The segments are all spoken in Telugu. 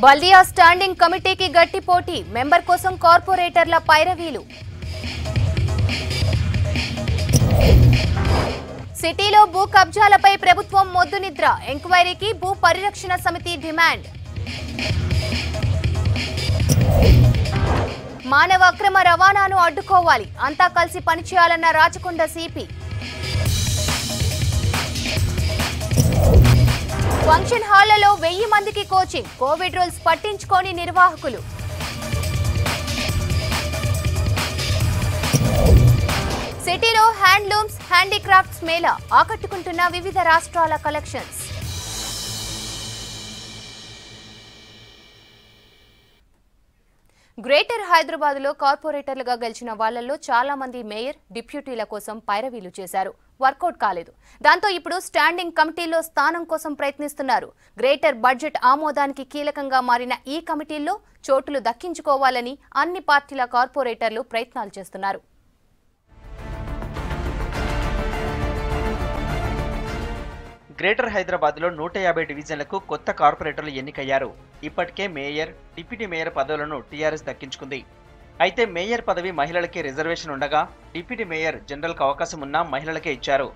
బల్దియా స్టాండింగ్ కమిటీకి గట్టి పోటీ మెంబర్ కోసం కార్పొరేటర్ల పైరవీలు సిటీలో భూ కబ్జాలపై ప్రభుత్వం మొద్దు నిద్ర ఎంక్వైరీకి భూ పరిరక్షణ సమితి డిమాండ్ మానవ అక్రమ రవాణాను అడ్డుకోవాలి అంతా కలిసి పనిచేయాలన్న రాచకొండ సిపి ఫంక్షన్ హాళ్లలో 1000 మందికి కోచింగ్ కోవిడ్ రూల్స్ పట్టించుకోని నిర్వాహకులు సిటీలో హ్యాండ్లూమ్స్ హ్యాండీక్రాఫ్ట్స్ మేళా ఆకట్టుకుంటున్న వివిధ రాష్ట్రాల కలెక్షన్స్. గ్రేటర్ హైదరాబాద్ లో కార్పొరేటర్లుగా గెలిచిన వాళ్లలో చాలా మంది మేయర్ డిప్యూటీల కోసం పైరవీలు చేశారు. వర్కౌట్ కాలేదు. దాంతో ఇప్పుడు స్టాండింగ్ కమిటీలో స్థానం కోసం ప్రయత్నిస్తున్నారు. గ్రేటర్ బడ్జెట్ ఆమోదానికి కీలకంగా మారిన ఈ కమిటీల్లో చోటులు దక్కించుకోవాలని అన్ని పార్టీల కార్పొరేటర్లు ప్రయత్నాలు చేస్తున్నారు. గ్రేటర్ హైదరాబాద్ లో 150 డివిజన్లకు కొత్త కార్పొరేటర్లు ఎన్నికయ్యారు. ఇప్పటికే మేయర్, డిప్యూటీ మేయర్ పదవులను టీఆర్ఎస్ దక్కించుకుంది. అయితే మేయర్ పదవి మహిళలకే రిజర్వేషన్ ఉండగా డిప్యూటీ మేయర్ జనరల్కు అవకాశం ఉన్నా మహిళలకే ఇచ్చారు.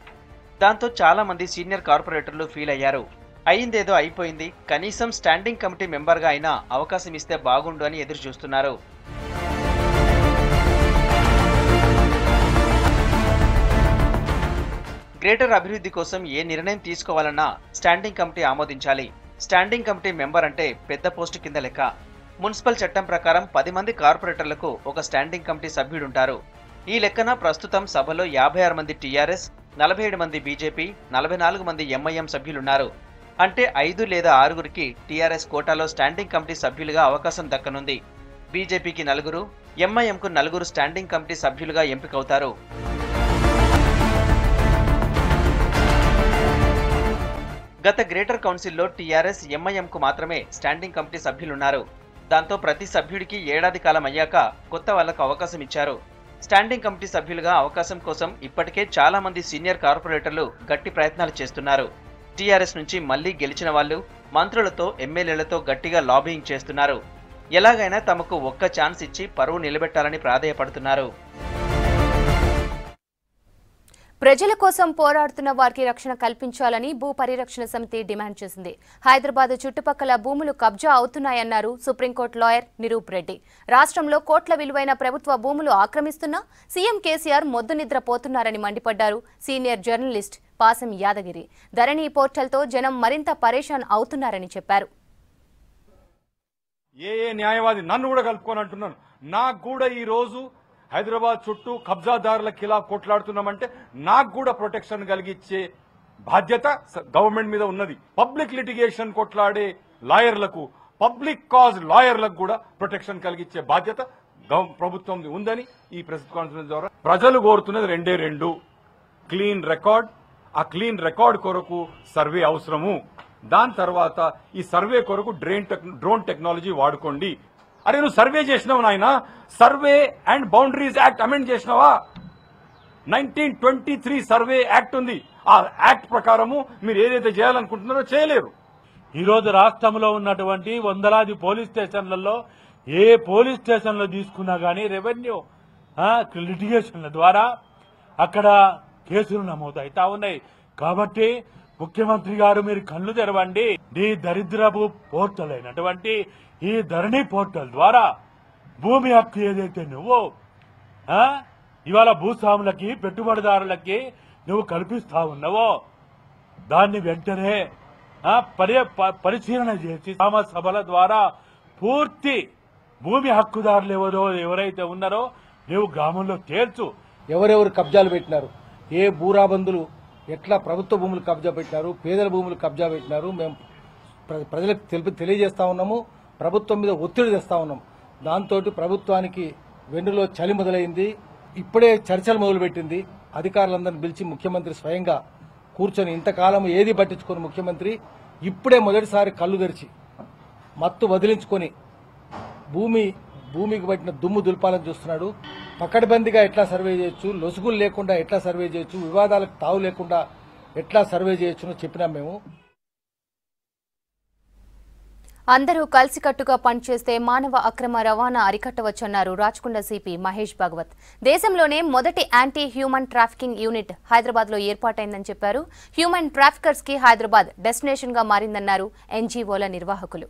దాంతో చాలా మంది సీనియర్ కార్పొరేటర్లు ఫీల్ అయ్యారు. అయిందేదో అయిపోయింది, కనీసం స్టాండింగ్ కమిటీ మెంబర్గా అయినా అవకాశం ఇస్తే బాగుండు అని ఎదురు చూస్తున్నారు. గ్రేటర్ అభివృద్ధి కోసం ఏ నిర్ణయం తీసుకోవాలన్నా స్టాండింగ్ కమిటీ ఆమోదించాలి. స్టాండింగ్ కమిటీ మెంబర్ అంటే పెద్ద పోస్టు కింద లెక్క. మున్సిపల్ చట్టం ప్రకారం 10 మంది కార్పొరేటర్లకు ఒక స్టాండింగ్ కమిటీ సభ్యుడుంటారు. ఈ లెక్కన ప్రస్తుతం సభలో 56 మంది టీఆర్ఎస్, 47 మంది బీజేపీ, 44 మంది ఎంఐఎం సభ్యులున్నారు. అంటే 5 లేదా 6గురికి టీఆర్ఎస్ కోటాలో స్టాండింగ్ కమిటీ సభ్యులుగా అవకాశం దక్కనుంది. బీజేపీకి 4, ఎంఐఎంకు 4 స్టాండింగ్ కమిటీ సభ్యులుగా ఎంపికవుతారు. గత గ్రేటర్ కౌన్సిల్లో టీఆర్ఎస్, ఎంఐఎంకు మాత్రమే స్టాండింగ్ కమిటీ సభ్యులున్నారు. దాంతో ప్రతి సభ్యుడికి ఏడాది కాలం అయ్యాక కొత్త వాళ్లకు అవకాశం ఇచ్చారు. స్టాండింగ్ కమిటీ సభ్యులుగా అవకాశం కోసం ఇప్పటికే చాలా మంది సీనియర్ కార్పొరేటర్లు గట్టి ప్రయత్నాలు చేస్తున్నారు. టీఆర్ఎస్ నుంచి మళ్లీ గెలిచిన వాళ్లు మంత్రులతో, ఎమ్మెల్యేలతో గట్టిగా లాబింగ్ చేస్తున్నారు. ఎలాగైనా తమకు ఒక్క ఛాన్స్ ఇచ్చి పరువు నిలబెట్టాలని ప్రాధేయపడుతున్నారు. ప్రజల కోసం పోరాడుతున్న వారికి రక్షణ కల్పించాలని భూ పరిరక్షణ సమితి డిమాండ్ చేసింది. హైదరాబాద్ చుట్టుపక్కల భూములు కబ్జా అవుతున్నాయన్నారు సుప్రీంకోర్టు లాయర్ నిరూప్ రెడ్డి. రాష్ట్రంలో కోట్ల విలువైన ప్రభుత్వ భూములు ఆక్రమిస్తున్నా సీఎం కేసీఆర్ మొద్దు నిద్రపోతున్నారని మండిపడ్డారు సీనియర్ జర్నలిస్ట్ పాసం యాదగిరి. ధరణి పోర్టల్తో జనం మరింత పరేషాన్ అవుతున్నారని చెప్పారు. ఏ న్యాయవాది నన్ను కూడా కలుపుకొని అంటున్నాను. నాకు కూడా ఈ రోజు హైదరాబాద్ చుట్టూ కబ్జాదారుల ఖిలాఫ్ కొట్లాడుతున్నామంటే నాకు కూడా ప్రొటెక్షన్ కలిగించే బాధ్యత గవర్నమెంట్ మీద ఉన్నది. పబ్లిక్ లిటిగేషన్ కొట్లాడే లాయర్లకు, పబ్లిక్ కాజ్ లాయర్లకు కూడా ప్రొటెక్షన్ కలిగించే బాధ్యత ప్రభుత్వం ఉందని ఈ ప్రెస్ కాన్ఫరెన్స్ ద్వారా ప్రజలు కోరుతున్నది 2 క్లీన్ రికార్డ్. ఆ క్లీన్ రికార్డ్ కొరకు సర్వే అవసరము. దాని తర్వాత ఈ సర్వే కొరకు డ్రోన్ టెక్నాలజీ వాడుకోండి. అరే నువ్వు సర్వే చేసినావు నాయన, survey and boundaries act amend చేసినావా? 1923 సర్వే యాక్ట్ ఉంది. ఆ యాక్ట్ ప్రకారము మీరు ఏదైతే చేయాలనుకుంటున్నారో చేయలేరు. ఈ రోజు రాష్ట్రంలో ఉన్నటువంటి వందలాది పోలీస్ స్టేషన్లలో ఏ పోలీస్ స్టేషన్లో తీసుకున్నా గానీ రెవెన్యూ లిటిగేషన్ల ద్వారా అక్కడ కేసులు నమోదవుతా ఉన్నాయి. కాబట్టి ముఖ్యమంత్రి గారు మీరు కళ్ళు తెరవండి. ఈ దరిద్రపు పోర్టల్ అయినటువంటి ఈ ధరణి పోర్టల్ ద్వారా భూమి హక్కు ఏదైతే నువ్వు ఇవాళ భూస్వాములకి, పెట్టుబడిదారులకి నువ్వు కల్పిస్తా ఉన్నావో దాన్ని వెంటనే పరిశీలన చేసి గ్రామ సభల ద్వారా పూర్తి భూమి హక్కుదారులు ఎవరైతే ఉన్నారో నువ్వు గ్రామంలో తేల్చు. ఎవరెవరు కబ్జాలు పెట్టినారు, ఏ భూరాబందులు ఎట్లా ప్రభుత్వ భూములు కబ్జా పెట్టినారు, పేదల భూములు కబ్జా పెట్టినారు, మేము ప్రజలకు తెలియజేస్తా ఉన్నాము. ప్రభుత్వం మీద ఒత్తిడి తెస్తా ఉన్నాం. దాంతో ప్రభుత్వానికి వెన్నులో చలి మొదలైంది. ఇప్పుడే చర్చలు మొదలుపెట్టింది. అధికారులందరినీ పిలిచి ముఖ్యమంత్రి స్వయంగా కూర్చొని ఇంతకాలం ఏది పట్టించుకుని ముఖ్యమంత్రి ఇప్పుడే మొదటిసారి కళ్ళు తెరిచి మత్తు వదిలించుకొని భూమికి పట్టిన దుమ్ము దులపాలని చూస్తున్నాడు. పకడ్బందీగా ఎట్లా సర్వే చేయొచ్చు, లొసుగులు లేకుండా ఎట్లా సర్వే చేయొచ్చు, వివాదాలకు తావు లేకుండా ఎట్లా సర్వే చేయొచ్చునో చెప్పినాం మేము. అందరూ కలిసికట్టుగా పనిచేస్తే మానవ అక్రమ రవాణా అరికట్టవచ్చన్నారు రాచకొండ సిపి మహేష్ భగవత్. దేశంలోనే మొదటి యాంటీ హ్యూమన్ ట్రాఫికింగ్ యూనిట్ హైదరాబాద్లో ఏర్పాటైందని చెప్పారు. హ్యూమన్ ట్రాఫికర్స్ కి హైదరాబాద్ డెస్టినేషన్ గా మారిందన్నారు ఎన్జీఓల నిర్వాహకులు.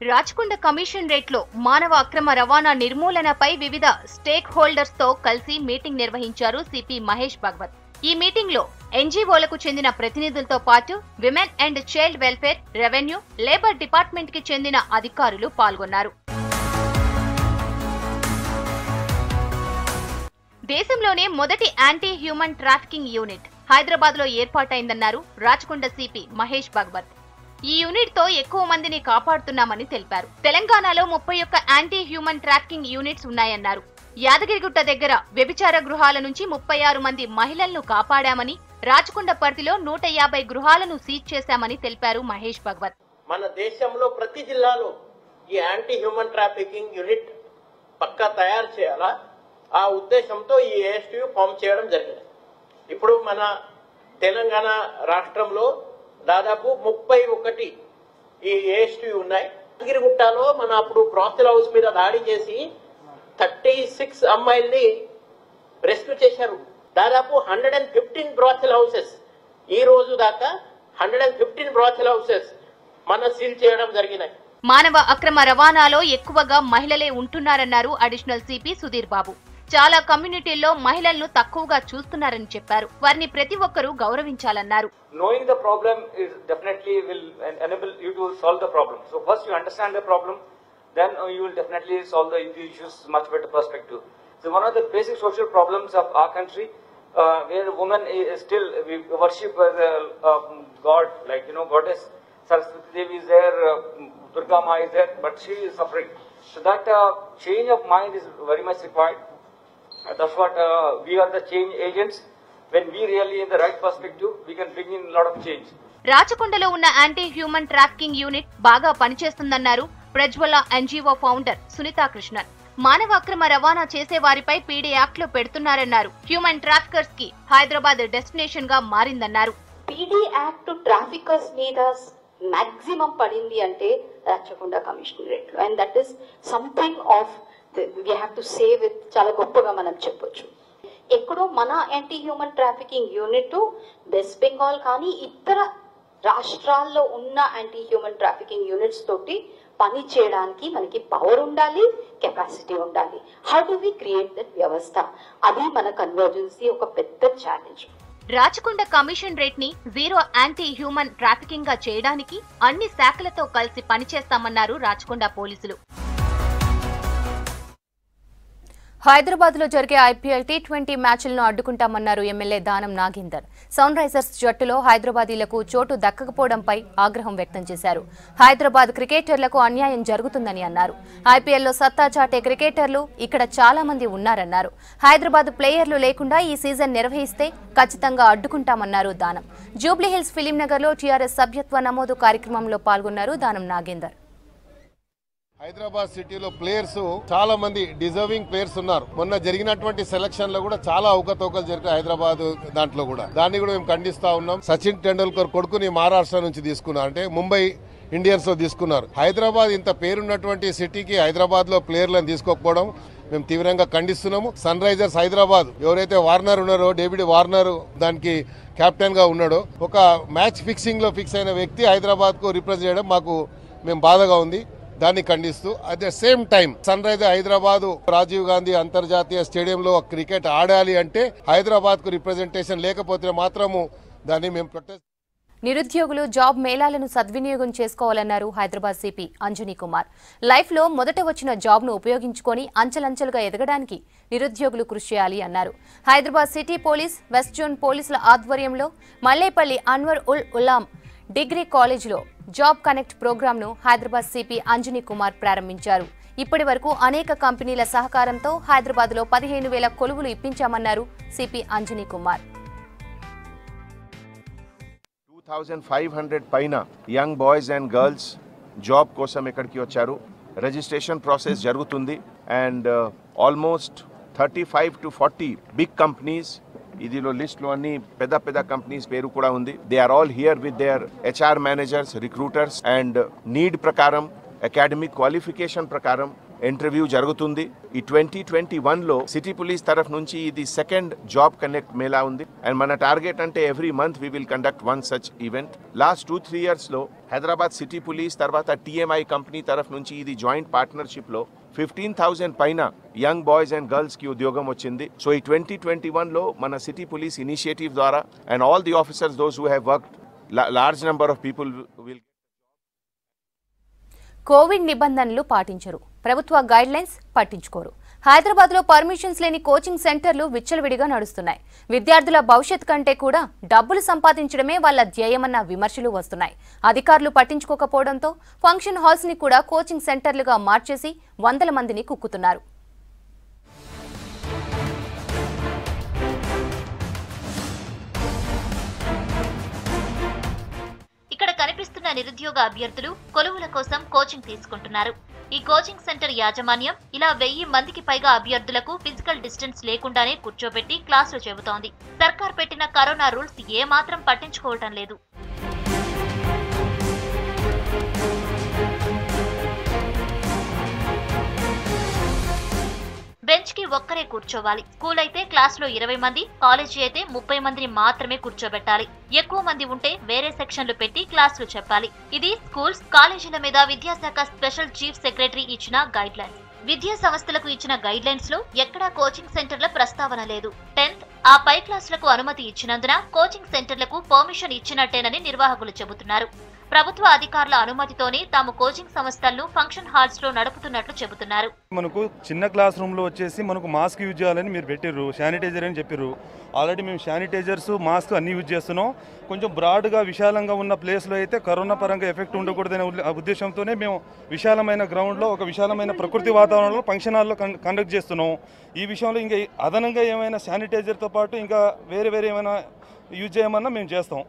రాచకొండ కమిషనరేట్లో మానవ అక్రమ రవాణా నిర్మూలనపై వివిధ స్టేక్ హోల్డర్స్ తో కలిసి మీటింగ్ నిర్వహించారు సిపి మహేష్ భగవత్. ఈ మీటింగ్ లో ఎన్జీఓలకు చెందిన ప్రతినిధులతో పాటు women and child welfare, revenue, labour department కి చెందిన అధికారులు పాల్గొన్నారు. దేశంలోనే మొదటి anti human trafficking unit Hyderabad లో ఏర్పాటైందన్నారు రాచకొండ సిపి మహేష్ భగవత్. ఈ యూనిట్ తో ఎక్కువ మందిని కాపాడుతున్నామని తెలిపారు. తెలంగాణలో 31 యాంటీ హ్యూమన్ ట్రాఫికింగ్ యూనిట్స్ ఉన్నాయన్నారు. యాదగిరిగుట్ట దగ్గర వ్యభిచార గృహాల నుంచి 36 మంది మహిళలను కాపాడామని, రాచకొండ పరిధిలో 150 గృహాలను సీజ్ చేశామని తెలిపారు మహేష్ భగవత్. మన దేశంలో ప్రతి జిల్లాలో ఈ యాంటీ హ్యూమన్ ట్రాఫికింగ్ యూనిట్ పక్కా తయారు చేయాలా ఆ ఉద్దేశంతో ఈ ఏఎస్టీయూ ఫామ్ చేయడం జరిగింది. ఇప్పుడు మన తెలంగాణ రాష్ట్రంలో దాదాపు 31 ఈ ఏఎస్టీయూ ఉన్నాయి. యాదగిరిగుట్టలో మన అప్పుడు బ్రాతిల్ హౌస్ మీద దాడి చేసి 36 అమ్మాయిల్ని రెస్క్యూ చేశారు. దాదాపు 115 బ్రాతిల్ హౌసెస్ ఈ రోజు దాకా 115 బ్రాతిల్ హౌసెస్ మన సీల్ చేయడం జరిగినాయి. మానవ అక్రమ రవాణాలో ఎక్కువగా మహిళలే ఉంటున్నారన్నారు అడిషనల్ సిపి సుధీర్ బాబు. చాలా కమ్యూనిటీల్లో మహిళలను తక్కువగా చూస్తున్నారని చెప్పారు. వారిని ప్రతి ఒక్కరూ గౌరవించాలన్నారు. Knowing the problem is definitely will enable you to solve the problem. So first you understand the problem, then you will definitely solve the issues much better perspective. So one of the basic social problems of our country, where women is still we worship the God, like goddess Saraswati Devi is there, Durga Ma is there, but she is suffering. So that change of mind is very much required. That's what we are the change agents. When we really in the right perspective, we can bring in a lot of change. రాచకొండలో ఉన్న యాంటీ హ్యూమన్ ట్రాఫికింగ్ యూనిట్ బాగా పనిచేస్తుందన్నారు ప్రజ్వల ఎన్జీఓ ఫౌండర్ సునీతా కృష్ణన్. మానవ అక్రమ రవాణా చేసే వారిపై పీడీ యాక్ట్ లో పెడుతున్నారన్నారు. హ్యూమన్ ట్రాఫికర్స్ కి హైదరాబాద్ డెస్టినేషన్ గా మారిందన్నారు. పీడీ యాక్ట్ ట్రాఫికర్స్ మీద మాక్సిమం పడింది అంటే రాచకొండ కమిషనరేట్ లో, and that is something of we have to save it. చాలా గొప్పగా మనం చెప్పొచ్చు. ఎక్కడో మన anti human trafficking unit west Bengal కానీ ఇతర రాష్ట్రాల్లో ఉన్న యాంటీ హ్యూమన్ ట్రాఫికింగ్ యూనిట్స్ తోటి పని చేయడానికి మనకి పవర్ ఉండాలి, కెపాసిటీ ఉండాలి. How do we create that వ్యవస్థ? అది మన కన్వర్జెన్సీ ఒక పెద్ద ఛాలెంజ్. రాచకొండ కమిషనరేట్ ని జీరో యాంటీ హ్యూమన్ ట్రాఫికింగ్ గా చేయడానికి అన్ని శాఖలతో కలిసి పనిచేస్తామన్నారు రాచకొండ పోలీసులు. హైదరాబాద్ లో జరిగే IPL T20 మ్యాచ్లను అడ్డుకుంటామన్నారు MLA Danam Nagender. Sun Risers జట్టులో హైదరాబాదీలకు చోటు దక్కకపోవడంపై ఆగ్రహం వ్యక్తం చేశారు. హైదరాబాద్ క్రికెటర్లకు అన్యాయం జరుగుతుందని అన్నారు. ఐపీఎల్లో సత్తా చాటే క్రికెటర్లు ఇక్కడ చాలా మంది ఉన్నారన్నారు. హైదరాబాద్ ప్లేయర్లు లేకుండా ఈ సీజన్ నిర్వహిస్తే ఖచ్చితంగా అడ్డుకుంటామన్నారు దానం. జూబ్లీహిల్స్ ఫిలింనగర్ లో టీఆర్ఎస్ సభ్యత్వ నమోదు కార్యక్రమంలో పాల్గొన్నారు దానం నాగేందర్. హైదరాబాద్ సిటీలో ప్లేయర్స్ చాలా మంది డిజర్వింగ్ ప్లేయర్స్ ఉన్నారు. మొన్న జరిగినటువంటి సెలక్షన్ లో కూడా చాలా అవకతవకలు జరిగాయి హైదరాబాద్ దాంట్లో కూడా. దాన్ని కూడా మేము ఖండిస్తా ఉన్నాం. సచిన్ టెండూల్కర్ కొడుకుని మహారాష్ట్ర నుంచి తీసుకున్నారు, అంటే ముంబై ఇండియన్స్ లో తీసుకున్నారు. హైదరాబాద్ ఇంత పేరున్నటువంటి సిటీకి హైదరాబాద్ లో ప్లేయర్లను తీసుకోకపోవడం మేము తీవ్రంగా ఖండిస్తున్నాము. సన్ రైజర్స్ హైదరాబాద్ ఎవరైతే వార్నర్ ఉన్నారో, డేవిడ్ వార్నర్ దానికి కెప్టెన్ గా ఉన్నాడో, ఒక మ్యాచ్ ఫిక్సింగ్ లో ఫిక్స్ అయిన వ్యక్తి హైదరాబాద్ కు రిప్రజెంట్ చేయడం మాకు మేము బాధగా ఉంది. దాన్ని ఖండిస్తూ at the same time Sunriser Hyderabad Rajiv Gandhi అంతర్జాతీయ స్టేడియంలో క్రికెట్ ఆడాలి అంటే హైదరాబాద్ కు రిప్రజెంటేషన్ లేకపోతే మాత్రము దాన్ని మేము ప్రొటెస్ట్. నిరుద్యోగులు జాబ్ మేళాలను సద్వినియోగం చేసుకోవాలన్నారు హైదరాబాద్ సిపి అంజనీ కుమార్. లైఫ్ లో మొదట వచ్చిన జాబ్ ను ఉపయోగించుకొని అంచెలంచెలుగా ఎదగడానికి నిరుద్యోగులు కృషి చేయాలి అన్నారు. Hyderabad city police, west zone పోలీసుల ఆధ్వర్యంలో మల్లేపల్లి అన్వర్ ఉల్ ఉలాం డిగ్రీ కాలేజీలో జాబ్ కనెక్ట్ ప్రోగ్రాంను హైదరాబాద్ సిపి అంజనీ కుమార్ ప్రారంభించారు. ఇప్పటి వరకు అనేక కంపెనీల సహకారంతో హైదరాబాద్ లో 15,000 కొలువులు ఇప్పించామన్నారు సిపి అంజనీ కుమార్. 2500 పైన young boys and girls job కోసం ఇక్కడికి వచ్చారు. రిజిస్ట్రేషన్ ప్రాసెస్ జరుగుతుంది and almost 35 to 40 big companies ఇదిలో లిస్ట్లో అన్ని పెద్ద పెద్ద కంపెనీస్ పేరు కూడా ఉంది. They are all here with their HR managers, recruiters and need ప్రకారం, అకాడమిక్ క్వాలిఫికేషన్ ప్రకారం ఇంటర్వ్యూ జరుగుతుంది. ఈ 2021లో సిటీ పోలీస్ తరఫు నుంచి ఇది సెకండ్ జాబ్ కనెక్ట్ మేళా ఉంది. అండ్ మన టార్గెట్ అంటే every month we will conduct one such event. Last 2-3 yearsలో హైదరాబాద్ సిటీ పోలీస్ తర్వాత TMI కంపెనీ తరఫు నుంచి ఇది జాయింట్ పార్ట్నర్షిప్లో 15,000 పైన యంగ్ బాయ్స్ అండ్ గర్ల్స్ కి ఉద్యోగం వచ్చింది. సో ఈ 2021లో మన సిటీ పోలీస్ ఇనిషియేటివ్ ద్వారా and all the officers those who have worked large number of people will. Covid నిబంధనలు పాటించరు, ప్రభుత్వ గైడ్లైన్స్ పట్టించుకోరు. హైదరాబాద్లో పర్మిషన్స్ లేని కోచింగ్ సెంటర్లు విచ్చలవిడిగా నడుస్తున్నాయి. విద్యార్థుల భవిష్యత్ కంటే కూడా డబ్బులు సంపాదించడమే వాళ్ళ ధ్యేయమన్న విమర్శలు వస్తున్నాయి. అధికారులు పట్టించుకోకపోవడంతో ఫంక్షన్ హాల్స్ ని కూడా కోచింగ్ సెంటర్లుగా మార్చేసి 100 మందిని కుక్కుతున్నారు. ఇక్కడ కనిపిస్తున్న నిరుద్యోగ అభ్యర్థులు కొలువుల కోసం కోచింగ్ తీసుకుంటున్నారు. ఈ కోచింగ్ సెంటర్ యాజమాన్యం ఇలా 1000 మందికి పైగా అభ్యర్థులకు ఫిజికల్ డిస్టెన్స్ లేకుండానే కూర్చోబెట్టి క్లాసులు చెబుతోంది. సర్కార్ పెట్టిన కరోనా రూల్స్ ఏమాత్రం పట్టించుకోవటం లేదు. బెంచ్ కి ఒక్కరే కూర్చోవాలి. స్కూల్ అయితే క్లాస్ లో 20 మంది, కాలేజీ అయితే 30 మందిని మాత్రమే కూర్చోబెట్టాలి. ఎక్కువ మంది ఉంటే వేరే సెక్షన్లు పెట్టి క్లాసులు చెప్పాలి. ఇది స్కూల్స్, కాలేజీల మీద విద్యాశాఖ స్పెషల్ చీఫ్ సెక్రటరీ ఇచ్చిన గైడ్ లైన్స్. విద్యా సంస్థలకు ఇచ్చిన గైడ్ లైన్స్ లో ఎక్కడా కోచింగ్ సెంటర్ల ప్రస్తావన లేదు. 10th ఆ పై క్లాసులకు అనుమతి ఇచ్చినందున కోచింగ్ సెంటర్లకు పర్మిషన్ ఇచ్చినట్టేనని నిర్వాహకులు చెబుతున్నారు. ప్రభుత్వ అధికారుల అనుమతితోనే తాము కోచింగ్ సంస్థలను ఫంక్షన్ హాల్స్ లో నడుపుతున్నట్లు చెబుతున్నారు. మనకు చిన్న క్లాస్ రూమ్ లో వచ్చేసి మనకు మాస్క్ యూజ్ చేయాలని మీరు పెట్టిర్రు, శానిటైజర్ అని చెప్పిర్రు. ఆల్రెడీ మేము శానిటైజర్స్, మాస్క్ అన్ని యూజ్ చేస్తున్నాం. కొంచెం బ్రాడ్గా విశాలంగా ఉన్న ప్లేస్లో అయితే కరోనా పరంగా ఎఫెక్ట్ ఉండకూడదనే ఉద్దేశంతోనే మేము విశాలమైన గ్రౌండ్లో ఒక విశాలమైన ప్రకృతి వాతావరణంలో ఫంక్షన్ హాల్లో కండక్ట్ చేస్తున్నాం. ఈ విషయంలో ఇంకా అదనంగా ఏమైనా శానిటైజర్తో పాటు ఇంకా వేరే ఏమైనా యూజ్ చేయమన్నా మేము చేస్తాం.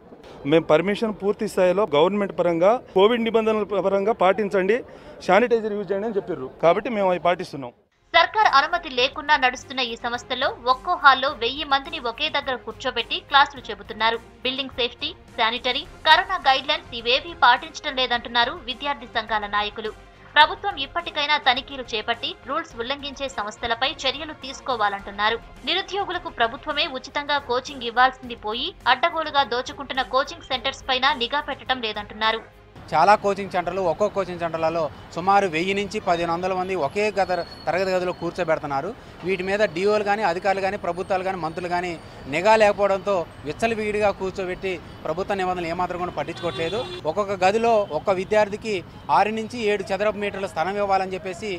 మేము పర్మిషన్ పూర్తి స్థాయిలో గవర్నమెంట్ పరంగా కోవిడ్ నిబంధనల పరంగా పాటించండి, శానిటైజర్ యూజ్ చేయండి అని చెప్పారు. కాబట్టి మేము అవి పాటిస్తున్నాం. సర్కార్ అనుమతి లేకుండా నడుస్తున్న ఈ సంస్థలో ఒక్కో హాల్లో 1000 మందిని ఒకే దగ్గర కూర్చోబెట్టి క్లాసులు చెబుతున్నారు. Building safety, sanitary, corona guidelines ఇవేవీ పాటించడం లేదంటున్నారు విద్యార్థి సంఘాల నాయకులు. ప్రభుత్వం ఇప్పటికైనా తనిఖీలు చేపట్టి రూల్స్ ఉల్లంఘించే సంస్థలపై చర్యలు తీసుకోవాలంటున్నారు. నిరుద్యోగులకు ప్రభుత్వమే ఉచితంగా కోచింగ్ ఇవ్వాల్సింది పోయి అడ్డగోలుగా దోచుకుంటున్న కోచింగ్ సెంటర్స్ పైన నిఘా పెట్టడం లేదంటున్నారు. చాలా కోచింగ్ సెంటర్లు, ఒక్కో కోచింగ్ సెంటర్లలో సుమారు 1000 నుంచి 1500 మంది ఒకే తరగతి గదిలో కూర్చోబెడుతున్నారు. వీటి మీద డిఓలు కానీ, అధికారులు కానీ, ప్రభుత్వాలు కానీ, మంత్రులు కానీ నిఘా లేకపోవడంతో విచ్చలవిడిగా కూర్చోబెట్టి ప్రభుత్వ నిబంధనలు ఏమాత్రం కూడా పట్టించుకోవట్లేదు. ఒక్కొక్క గదిలో ఒక్క విద్యార్థికి 6 నుంచి 7 చదరపు మీటర్ల స్థలం ఇవ్వాలని చెప్పేసి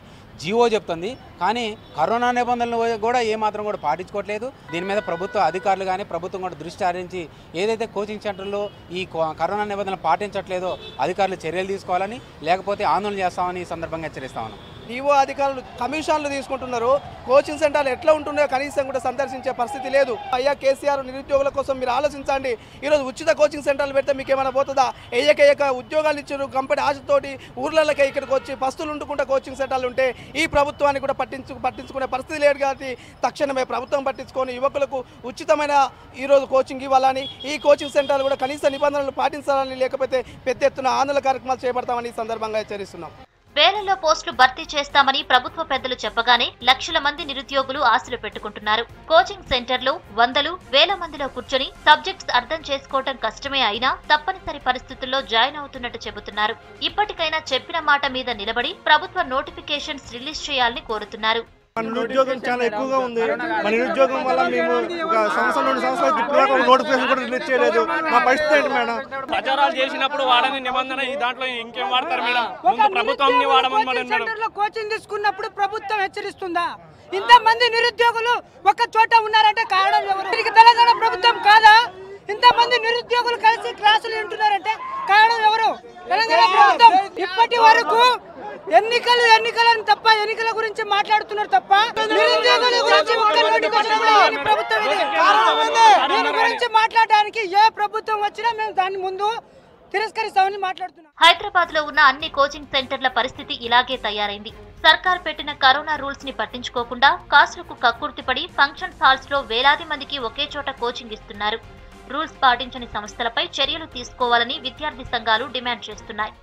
జీవో చెప్తుంది. కానీ కరోనా నిబంధనలు కూడా ఏమాత్రం కూడా పాటించుకోవట్లేదు. దీని మీద ప్రభుత్వ అధికారులు కానీ, ప్రభుత్వం కూడా దృష్టి సారించి ఏదైతే కోచింగ్ సెంటర్లో ఈ కరోనా నిబంధనలు పాటించట్లేదో అధికారులు చర్యలు తీసుకోవాలని, లేకపోతే ఆందోళన చేస్తామని ఈ సందర్భంగా హెచ్చరిస్తా ఉన్నాం. డిఓ అధికారులు కమిషన్లు తీసుకుంటున్నారు. కోచింగ్ సెంటర్లు ఎట్లా ఉంటున్నాయో కనీసం కూడా సందర్శించే పరిస్థితి లేదు. అయ్యా కేసీఆర్, నిరుద్యోగుల కోసం మీరు ఆలోచించండి. ఈరోజు ఉచిత కోచింగ్ సెంటర్లు పెడితే మీకు ఏమైనా పోతుందా? ఏయక ఉద్యోగాలు ఇచ్చారు కంపెనీ ఆశతోటి ఊర్లలోకి ఇక్కడికి వచ్చి పస్తులు ఉంటుకుంటే కోచింగ్ సెంటర్లు ఉంటే ఈ ప్రభుత్వాన్ని కూడా పట్టించుకునే పరిస్థితి లేదు. కాబట్టి తక్షణమే ప్రభుత్వం పట్టించుకొని యువకులకు ఉచితమైన ఈరోజు కోచింగ్ ఇవ్వాలని, ఈ కోచింగ్ సెంటర్లు కూడా కనీస నిబంధనలు పాటించాలని, లేకపోతే పెద్ద ఎత్తున ఆందోళన కార్యక్రమాలు చేపడతామని ఈ సందర్భంగా హెచ్చరిస్తున్నాం. వేలల్లో పోస్టులు భర్తీ చేస్తామని ప్రభుత్వ పెద్దలు చెప్పగానే లక్షల మంది నిరుద్యోగులు ఆశలు పెట్టుకుంటున్నారు. కోచింగ్ సెంటర్లు 100, 1000 మందిలో కూర్చొని సబ్జెక్ట్స్ అర్థం చేసుకోవడం కష్టమే అయినా తప్పనిసరి పరిస్థితుల్లో జాయిన్ అవుతున్నట్టు చెబుతున్నారు. ఇప్పటికైనా చెప్పిన మాట మీద నిలబడి ప్రభుత్వ నోటిఫికేషన్స్ రిలీజ్ చేయాలని కోరుతున్నారు. మన నిరుద్యోగం చాలా ఎక్కువగా ఉంది. మన నిరుద్యోగం వల్ల మేము ఒక సంవత్సరం 2 సంవత్సరాలు ఇప్పుడు నోటిఫికేషన్ కూడా రిలీజ్ చేయలేదు. మా పరిస్థితి ఏంటి మేడం? ప్రచారాలు చేసినప్పుడు వాడని నిబంధన ఈ దాంట్లో ఇంకేం వాడతారు మేడం? ముందు ప్రభుత్వం వాడమని మేడం. కోచింగ్ తీసుకున్నప్పుడు ప్రభుత్వం హెచ్చరిస్తుందా? ఇంతమంది నిరుద్యోగులు ఒక చోట ఉన్నారంటే కారణం ఎవరు? తెలంగాణ ప్రభుత్వం కాదా? ఇంతమంది నిరుద్యోగులు కలిసి క్లాసులు వింటున్నారంటే కారణం ఎవరు? తెలంగాణ ప్రభుత్వం. ఇప్పటి వరకు ఎన్నికలని తప్ప ఎన్నికల గురించి మాట్లాడుతున్నారు తప్ప నిరుద్యోగుల గురించి ప్రభుత్వం దీని గురించి మాట్లాడడానికి ఏ ప్రభుత్వం వచ్చినా మేము దాని ముందు తిరస్కరిస్తామని మాట్లాడుతున్నాం. హైదరాబాద్ లో ఉన్న అన్ని కోచింగ్ సెంటర్ల పరిస్థితి ఇలాగే తయారైంది. సర్కార్ పెట్టిన కరోనా రూల్స్ ని పట్టించుకోకుండా కాసులకు కక్కుర్తిపడి ఫంక్షన్ హాల్స్ లో వేలాది మందికి ఒకే చోట కోచింగ్ ఇస్తున్నారు. రూల్స్ పాటించని సంస్థలపై చర్యలు తీసుకోవాలని విద్యార్థి సంఘాలు డిమాండ్ చేస్తున్నాయి.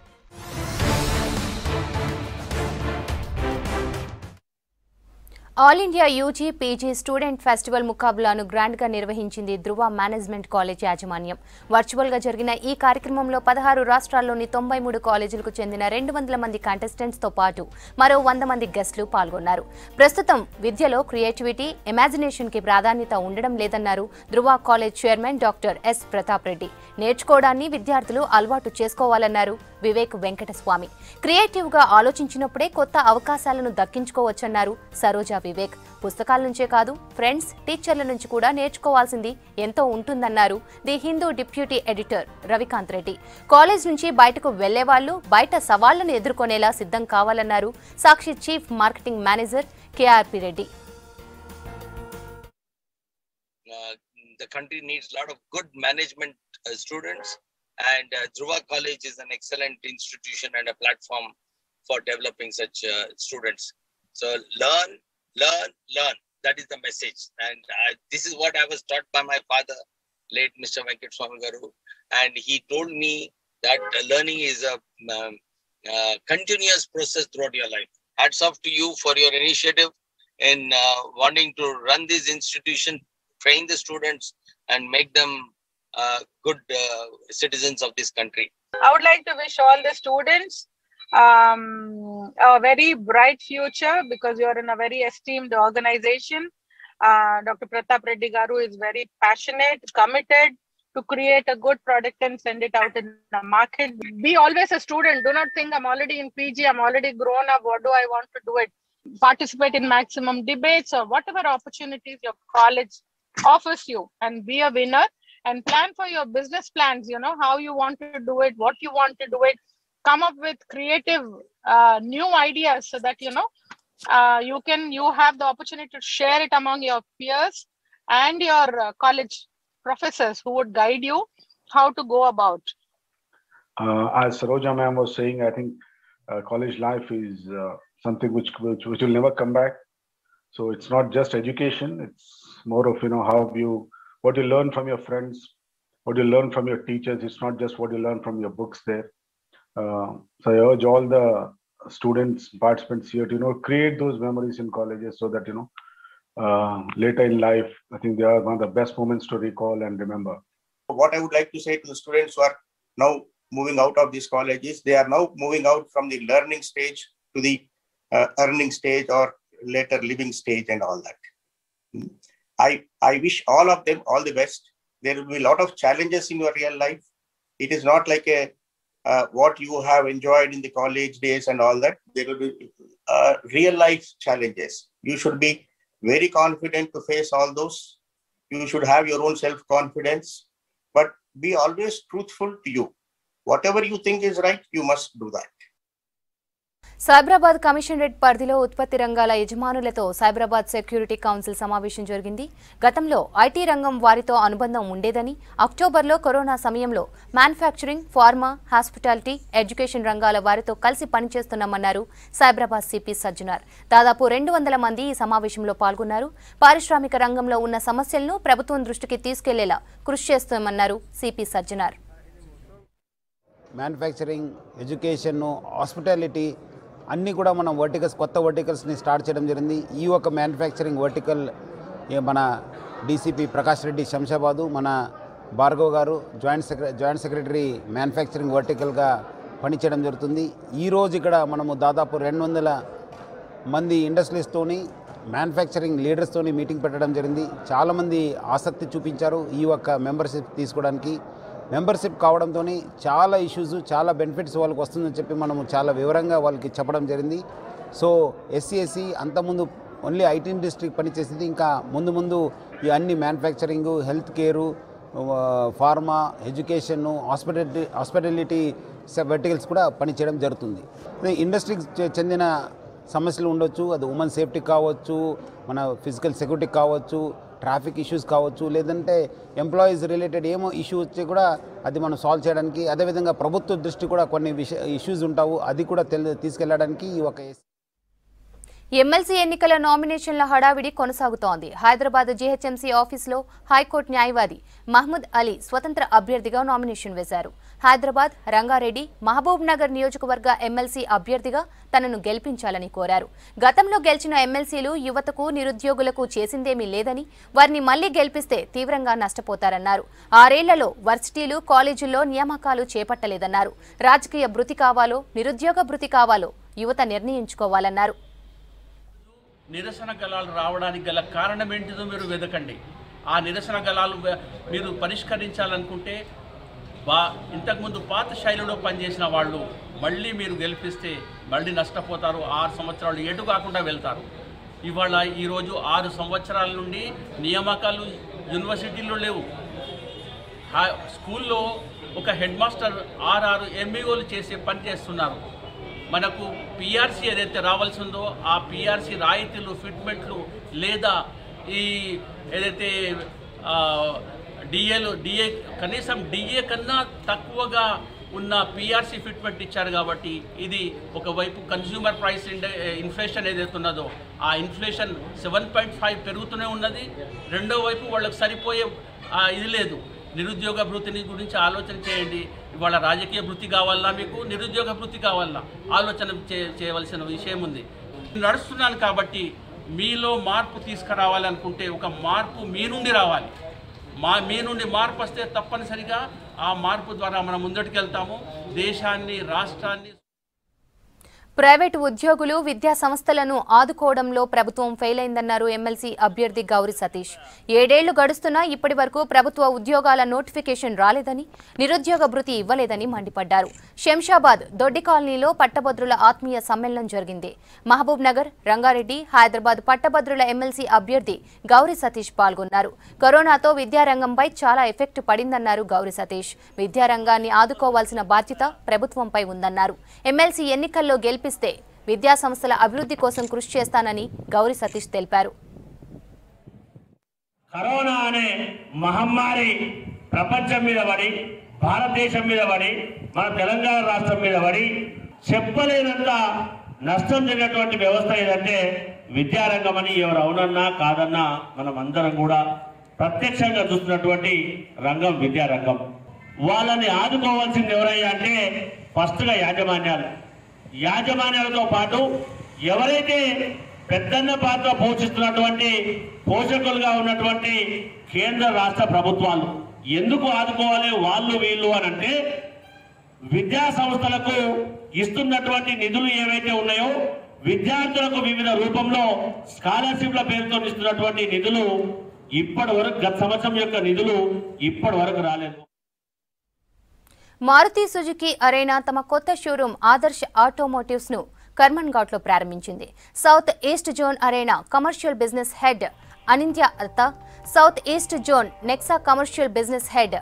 All India UG PG student festival ముకాబులాను గ్రాండ్గా నిర్వహించింది ధృవ మేనేజ్మెంట్ కాలేజ్ యాజమాన్యం. వర్చువల్గా జరిగిన ఈ కార్యక్రమంలో 16 రాష్ట్రాల్లోని 93 కాలేజీలకు చెందిన 200 మంది కంటెస్టెంట్స్తో పాటు మరో 100 మంది గెస్టులు పాల్గొన్నారు. ప్రస్తుతం విద్యలో క్రియేటివిటీ, ఇమాజినేషన్కి ప్రాధాన్యత ఉండడం లేదన్నారు Dhruva college chairman doctor S Pratap Reddy. నేర్చుకోవడాన్ని విద్యార్థులు అలవాటు చేసుకోవాలన్నారు వివేక్ వెంకటస్వామి. క్రియేటివ్గా ఆలోచించినప్పుడే కొత్త అవకాశాలను దక్కించుకోవచ్చన్నారు సరోజా వివేక్. పుస్తకాల నుంచే కాదు, ఫ్రెండ్స్, టీచర్ల నుంచి కూడా నేర్చుకోవాల్సింది ఎంతో ఉంటుందన్నారు the Hindu deputy editor Ravikanth Reddy. College నుంచి బయటకు వెళ్లేవాళ్లు బయట సవాళ్లను ఎదుర్కొనేలా సిద్ధం కావాలన్నారు Sakshi chief marketing manager KRP Reddy. The country needs a lot of good management students, and Dhruva College is an excellent institution and a platform for developing such students. So learn. That is the message, and this is what I was taught by my father, late Mr. Venkateswamy Garu, and he told me that learning is a continuous process throughout your life. Hats off to you for your initiative in wanting to run this institution, train the students, and make them good citizens of this country. I would like to wish all the students a very bright future, because you are in a very esteemed organization. Dr. Pratap Reddy Garu is very passionate, committed to create a good product and send it out in the market. Be always a student. Do not think I'm already in PG, I'm already grown up, what do I want to do it? Participate in maximum debates or whatever opportunities your college offers you, and be a winner, and plan for your business plans, you know, how you want to do it, what you want to do it. Come up with creative new ideas so that you have the opportunity to share it among your peers and your college professors who would guide you how to go about. As Saroja ma'am was saying, I think college life is something which will never come back. So it's not just education; it's more of what you learn from your friends, what you learn from your teachers. It's not just what you learn from your books there. So I urge all the students, participants here to create those memories in colleges, so that later in life, I think they are one of the best moments to recall and remember. What I would like to say to the students who are now moving out of these colleges, they are now moving out from the learning stage to the earning stage or later living stage and all that. I wish all of them all the best. There will be a lot of challenges in your real life. It is not like what you have enjoyed in the college days and all that. There will be real life challenges. You should be very confident to face all those. You should have your own self-confidence, but be always truthful to you. Whatever you think is right, you must do that. Cyberabad commissionerate పరిధిలో ఉత్పత్తి రంగాల యజమానులతో సైబరాబాద్ సెక్యూరిటీ కౌన్సిల్ సమావేశం జరిగింది. గతంలో ఐటీ రంగం వారితో అనుబంధం ఉండేదని, అక్టోబర్లో కరోనా సమయంలో మ్యానుఫ్యాక్చరింగ్, ఫార్మా, హాస్పిటాలిటీ, ఎడ్యుకేషన్ రంగాల వారితో కలిసి పనిచేస్తున్నామన్నారు సైబరాబాద్ సిపి సజ్జనార్. దాదాపు 200 మంది ఈ సమావేశంలో పాల్గొన్నారు. పారిశ్రామిక రంగంలో ఉన్న సమస్యలను ప్రభుత్వం దృష్టికి తీసుకెళ్లేలా కృషి చేస్తామన్నారు CP Sajjanar. Manufacturing, education, hospitality అన్నీ కూడా మనం కొత్త వర్టికల్స్ని స్టార్ట్ చేయడం జరిగింది. ఈ ఒక మ్యానుఫ్యాక్చరింగ్ వర్టికల్ మన డీసీపీ ప్రకాష్ రెడ్డి శంషాబాదు, మన భార్గవ్ గారు జాయింట్ సెక్రటరీ మ్యానుఫ్యాక్చరింగ్ వర్టికల్గా పనిచేయడం జరుగుతుంది. ఈరోజు ఇక్కడ మనము దాదాపు 200 మంది ఇండస్ట్రీస్తోని, మ్యానుఫ్యాక్చరింగ్ లీడర్స్తోని మీటింగ్ పెట్టడం జరిగింది. చాలామంది ఆసక్తి చూపించారు ఈ ఒక్క మెంబర్షిప్ తీసుకోవడానికి. మెంబర్షిప్ కావడంతో చాలా ఇష్యూస్, చాలా బెనిఫిట్స్ వాళ్ళకి వస్తుందని చెప్పి మనము చాలా వివరంగా వాళ్ళకి చెప్పడం జరిగింది. సో ఎస్సీ అంతకుముందు ఓన్లీ ఐటీ ఇండస్ట్రీ పనిచేసింది. ఇంకా ముందు ఈ అన్ని manufacturing, health care, pharma, education, hospitality verticals కూడా పనిచేయడం జరుగుతుంది. ఇండస్ట్రీకి చెందిన సమస్యలు ఉండొచ్చు, అది ఉమెన్ సేఫ్టీ కావచ్చు, మన ఫిజికల్ సెక్యూరిటీ కావచ్చు, ట్రాఫిక్ ఇష్యూస్ కావచ్చు, లేదంటే ఎంప్లాయీస్ రిలేటెడ్ ఏమో ఇష్యూ వచ్చి కూడా అది మనం సాల్వ్ చేయడానికి, అదేవిధంగా ప్రభుత్వ దృష్టి కూడా కొన్ని ఇష్యూస్ ఉంటావు, అది కూడా తీసుకెళ్ళడానికి ఈ ఒక ఎమ్మెల్సీ ఎన్నికల నామినేషన్ల హడావిడి కొనసాగుతోంది. హైదరాబాద్ జీహెచ్ఎంసీ ఆఫీసులో హైకోర్టు న్యాయవాది మహ్మద్ అలీ స్వతంత్ర అభ్యర్థిగా నామినేషన్ వేశారు. హైదరాబాద్, రంగారెడ్డి, మహబూబ్ నగర్ నియోజకవర్గ ఎమ్మెల్సీ అభ్యర్థిగా తనను గెలిపించాలని కోరారు. గతంలో గెలిచిన ఎమ్మెల్సీలు యువతకు, నిరుద్యోగులకు చేసిందేమీ లేదని, వారిని మళ్లీ గెలిపిస్తే తీవ్రంగా నష్టపోతారన్నారు. 6 ఏళ్లలో వర్సిటీలు, కాలేజీల్లో నియామకాలు చేపట్టలేదన్నారు. రాజకీయ భృతి కావాలో, నిరుద్యోగ భృతి కావాలో యువత నిర్ణయించుకోవాలన్నారు. నిరసన గళాలు రావడానికి గల కారణం ఏంటిదో మీరు వెదకండి. ఆ నిరసన గళాలు మీరు పరిష్కరించాలనుకుంటే ఇంతకుముందు పాత శైలిలో పనిచేసిన వాళ్ళు మళ్ళీ మీరు గెలిపిస్తే మళ్ళీ నష్టపోతారు. 6 సంవత్సరాలు ఎటు కాకుండా వెళ్తారు. ఈరోజు 6 సంవత్సరాల నుండి నియామకాలు యూనివర్సిటీల్లో లేవు. స్కూల్లో ఒక హెడ్ మాస్టర్ 6 ఎంఈఓలు చేసే పని చేస్తున్నారు. మనకు పిఆర్సీ ఏదైతే రావాల్సి ఉందో ఆ పిఆర్సీ రాయితీలు, ఫిట్మెంట్లు లేదా ఈ ఏదైతే డిఏ కనీసం డిఏ కన్నా తక్కువగా ఉన్న పిఆర్సీ ఫిట్మెంట్ ఇచ్చారు. కాబట్టి ఇది ఒకవైపు కన్స్యూమర్ ప్రైస్ ఇన్ఫ్లేషన్ ఏదైతే ఉన్నదో ఆ ఇన్ఫ్లేషన్ 7.5 పెరుగుతూనే ఉన్నది. రెండో వైపు వాళ్ళకి సరిపోయే ఇది లేదు. నిరుద్యోగ భృతిని గురించి ఆలోచన చేయండి. ఇవాళ రాజకీయ భృతి కావాలా, మీకు నిరుద్యోగ భృతి కావాలా, ఆలోచన చేయవలసిన విషయం ఉంది. నడుస్తున్నాను కాబట్టి మీలో మార్పు తీసుకురావాలనుకుంటే ఒక మార్పు మీ నుండి రావాలి. మీ నుండి మార్పు వస్తే తప్పనిసరిగా ఆ మార్పు ద్వారా మనం ముందటికి వెళ్తాము. దేశాన్ని, రాష్ట్రాన్ని. ప్రైవేటు ఉద్యోగులు, విద్యా సంస్థలను ఆదుకోవడంలో ప్రభుత్వం ఫెయిల్ అయిందన్నారు ఎమ్మెల్సీ అభ్యర్థి గౌరి సతీష్. 7 ఏళ్లు గడుస్తున్నా ఇప్పటి వరకు ప్రభుత్వ ఉద్యోగాల నోటిఫికేషన్ రాలేదని, నిరుద్యోగ భృతి ఇవ్వలేదని మండిపడ్డారు. శంషాబాద్ దొడ్డి కాలనీలో పట్టభద్రుల ఆత్మీయ సమ్మేళనం జరిగింది. మహబూబ్ నగర్, రంగారెడ్డి, హైదరాబాద్ పట్టభద్రుల ఎమ్మెల్సీ అభ్యర్థి గౌరి సతీష్ పాల్గొన్నారు. కరోనాతో విద్యారంగంపై చాలా ఎఫెక్ట్ పడిందన్నారు గౌరి సతీష్. విద్యారంగాన్ని ఆదుకోవాల్సిన బాధ్యత ప్రభుత్వంపై ఉందన్నారు. ఎమ్మెల్సీ ఎన్నికల్లో గెలిపిస్తే విద్యా సంస్థల అభివృద్ధి కోసం కృషి చేస్తానని గౌరి సతీష్ తెలిపారు. కరోనా అనే మహమ్మారి ప్రపంచం మీద పడి, భారతదేశం మీద పడి, మన తెలంగాణ రాష్ట్రం మీద పడి చెప్పలేనంత నష్టం జరిగినటువంటి వ్యవస్థ ఏదంటే విద్యారంగం అని ఎవరు అవునన్నా కాదన్నా మనం అందరం కూడా ప్రత్యక్షంగా చూస్తున్నటువంటి రంగం విద్యారంగం. వాళ్ళని ఆదుకోవాల్సింది ఎవరయ్యా అంటే ఫస్ట్గా యాజమాన్యాలతో పాటు ఎవరైతే పెద్దన్న పాత్ర పోషిస్తున్నటువంటి పోషకులుగా ఉన్నటువంటి కేంద్ర రాష్ట్ర ప్రభుత్వాలు ఎందుకు ఆదుకోవాలి వాళ్ళు వీళ్ళు అని అంటే, విద్యా సంస్థలకు ఇస్తున్నటువంటి నిధులు ఏవైతే ఉన్నాయో విద్యార్థులకు వివిధ రూపంలో స్కాలర్షిప్ల పేరుతో ఇస్తున్నటువంటి నిధులు ఇప్పటి వరకు, గత సంవత్సరం యొక్క నిధులు ఇప్పటి వరకు రాలేదు. మారుతి సుజుకి అరేనా తమ కొత్త షోరూం ఆదర్శ్ ఆటోమోటివ్స్ ను కర్మన్ ఘాట్ లో ప్రారంభించింది. South east zone Arena commercial business head Anindya Atta, south east zone Nexa commercial business head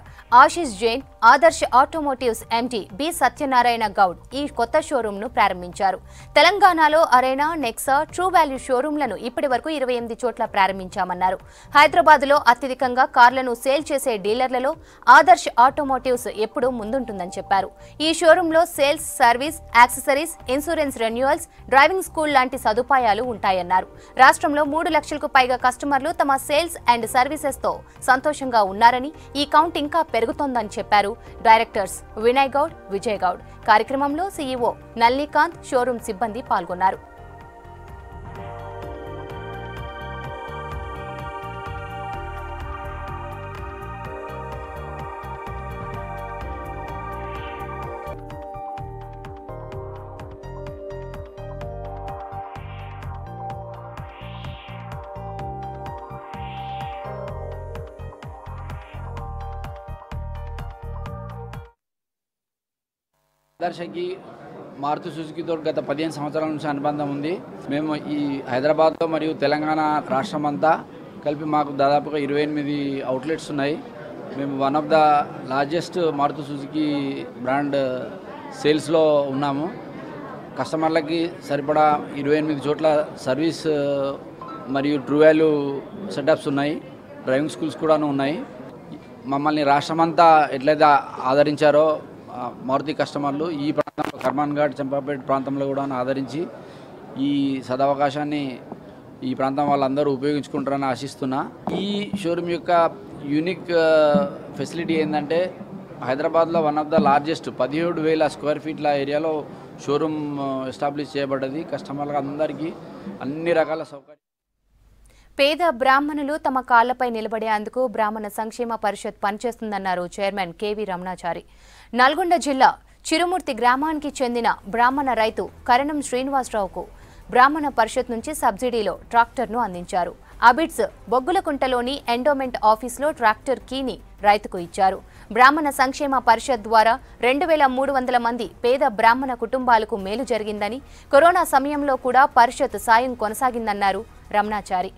Ashish Jain, Adarsh automotives MD B Satyanarayana Goud ఈ కొత్త షోరూమ్ ను ప్రారంభించారు. తెలంగాణలో అరేనా, నెక్సా, ట్రూ వాల్యూ షోరూంలను ఇప్పటి వరకు 28 చోట్ల ప్రారంభించామన్నారు. హైదరాబాద్ లో అత్యధికంగా కార్లను సేల్ చేసే డీలర్లలో ఆదర్శ్ ఆటోమోటివ్స్ ఎప్పుడూ ముందుంటుందని చెప్పారు. ఈ షోరూంలో sales, service, accessories, insurance renewals, driving school లాంటి సదుపాయాలు ఉంటాయన్నారు. రాష్ట్రంలో 3 లక్షలకు పైగా కస్టమర్లు తమ సేల్స్ అండ్ సర్వీసెస్ తో సంతోషంగా ఉన్నారని, ఈ కౌంట్ ఇంకా పెరుగుతోందని చెప్పారు డైరెక్టర్స్ వినయ్ గౌడ్, విజయ్ గౌడ్. కార్యక్రమంలో సీఈఓ నల్లికాంత్, షోరూం సిబ్బంది పాల్గొన్నారు. ఆదర్శకి మారుతి సుజుకితో గత 15 సంవత్సరాల నుంచి అనుబంధం ఉంది. మేము ఈ హైదరాబాద్లో మరియు తెలంగాణ రాష్ట్రం అంతా కలిపి మాకు దాదాపుగా 28 అవుట్లెట్స్ ఉన్నాయి. మేము one of the largest Maruti Suzuki brand సేల్స్లో ఉన్నాము. కస్టమర్లకి సరిపడా 28 చోట్ల సర్వీస్ మరియు ట్రూ వాల్యూ సెటప్స్ ఉన్నాయి. డ్రైవింగ్ స్కూల్స్ కూడా ఉన్నాయి. మమ్మల్ని రాష్ట్రమంతా ఎట్లయితే ఆదరించారో మారుతి కస్టమర్లు ఈ ప్రాంతంలో కర్మాన్ ఘాట్, చంపాపేట ప్రాంతంలో కూడా ఆదరించి ఈ సదవకాశాన్ని ఈ ప్రాంతం వాళ్ళందరూ ఉపయోగించుకుంటారని ఆశిస్తున్నా. ఈ షోరూమ్ యొక్క యూనిక్ ఫెసిలిటీ ఏంటంటే హైదరాబాద్లో one of the largest 17,000 square ఫీట్ల ఏరియాలో షోరూమ్ ఎస్టాబ్లిష్ చేయబడ్డది. కస్టమర్లకు అందరికీ అన్ని రకాల సౌకర్యాలు. పేద బ్రాహ్మణులు తమ కాళ్లపై నిలబడేందుకు బ్రాహ్మణ సంక్షేమ పరిషత్ పనిచేస్తుందన్నారు చైర్మన్ కేవీ రమణాచారి. నల్గొండ జిల్లా చిరుమూర్తి గ్రామానికి చెందిన బ్రాహ్మణ రైతు కరణం శ్రీనివాసరావుకు బ్రాహ్మణ పరిషత్ నుంచి సబ్సిడీలో ట్రాక్టర్ను అందించారు. అబిడ్స్ బొగ్గులకుంటలోని ఎండోమెంట్ ఆఫీసులో ట్రాక్టర్ కీని రైతుకు ఇచ్చారు. బ్రాహ్మణ సంక్షేమ పరిషత్ ద్వారా 2,300 మంది పేద బ్రాహ్మణ కుటుంబాలకు మేలు జరిగిందని, కరోనా సమయంలో కూడా పరిషత్ సాయం కొనసాగిందన్నారు రమణాచారి.